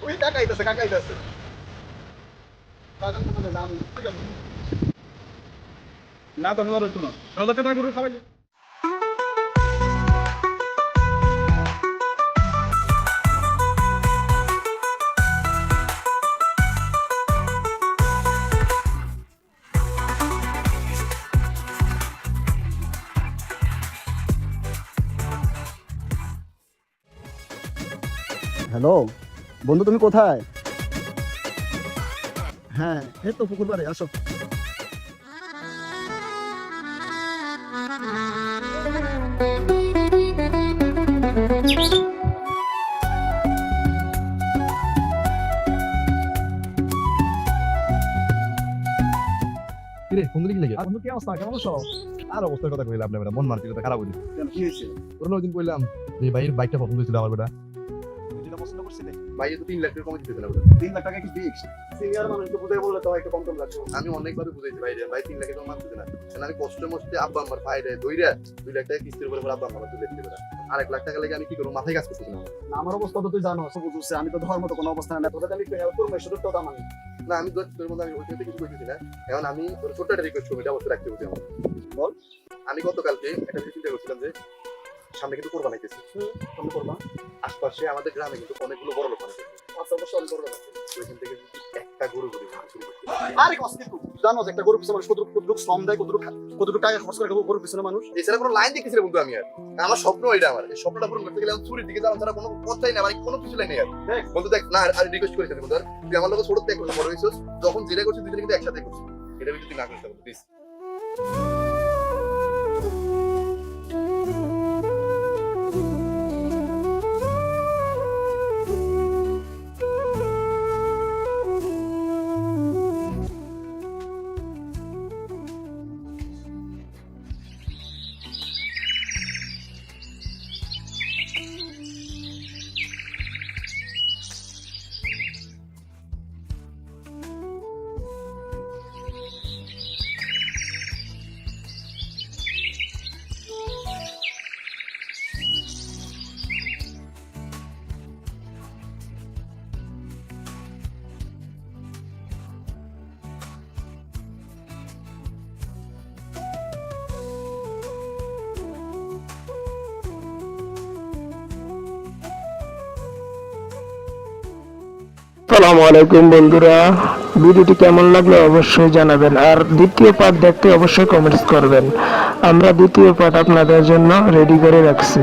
ওই কাকাইতেছে কাকাইতেছে কাকা তোমাদের নাম ঠিক আছে না তো নড়ো তো না রোদাতে না গরু খাওয়াইলে হ্যালো বন্ধু তুমি কোথায় হ্যাঁ এই তো পুকুর পাড়ে আসো কিরে ফোন দিলি কি লাগে? আর বন্ধু কি অবস্থা কেমন আছো আর অবস্থার কথা কইলাম না, মন মানসিকতা খারাপ হইছে। কেন কি হয়েছে তোর ওই দিন কইলাম যে ভাইয়ের বাইকটা পছন্দ হয়েছিল আমার বেটা। তুই যেটা পছন্দ করছিলি ভাই তো 3 লাখ টাকা কমে দিতেছিল বেটা। 3 লাখ টাকা কি ফিক্স সিনিয়র মানুষ তো বুঝাই বললে তো একটু কম কম লাগবে আমি অনেকভাবে বুঝাইছি ভাই, ভাই 3 লাখে কম মানতেছে না। কারণ আমি কষ্টে মষ্টে আব্বা আমার পায়রে দইরা 2 লাখ টাকা কিস্তির উপরে আব্বা আমার তুলে দিতে বেটা। আর 1 লাখ টাকা লাগে আমি কি করব, মাথায় কাজ করতেছে না আমার। না আমার অবস্থা তো তুই জানো সব বুঝছিস আমি তো ধর্ম তো কোনো অবস্থা না তোদের আমি একটু হেল্প করবো সুযোগটাও দাম আমি না আমি তোর মধ্যে আমি ওই কিছু কইতেছি না। এখন আমি তোর ছোট্ট একটা রিকোয়েস্ট করবি, এটা অবশ্যই রাখতে হবে আমার। বল। আমি গতকালকে একটা জিনিস চিন্তা করছিলাম যে সামনে কিন্তু কোরবানি আইতেছে। তুমি করবা আশপাশে আমাদের গ্রামে কিন্তু অনেকগুলো বড় লোক আছে। আচ্ছা অবশ্যই আমি করবো ওইখান থেকে যদি একটা গরু গরু শুরু করতে আরে কষ্ট কিন্তু জানো যে একটা গরু পিছনে মানুষ কতটুকু শ্রম দেয় কতটুকু টাকা খরচ করে গরু পিছনে মানুষ এছাড়া কোনো লাইন দেখতেছি না বন্ধু আমি আর। আমার স্বপ্ন এটা, আমার এই স্বপ্নটা পূরণ করতে গেলে আমি চুরির দিকে যাওয়া ছাড়া কোনো কথাই না, মানে কোনো কিছু নাই আর। দেখ বন্ধু দেখ না, আর রিকোয়েস্ট করেছি বন্ধু, তুই আমার লোক ছোট থেকে বড় হয়েছিস, যখন যেটা করছিস দুজনে কিন্তু একসাথে করছিস, এটা যদি তুই না করিস বন্ধু প্লিজ। আসসালামু আলাইকুম বন্ধুরা, ভিডিওটি কেমন লাগলো অবশ্যই জানাবেন আর দ্বিতীয় পার্ট দেখতে অবশ্যই কমেন্টস করবেন। আমরা দ্বিতীয় পার্ট আপনাদের জন্য রেডি করে রাখছি।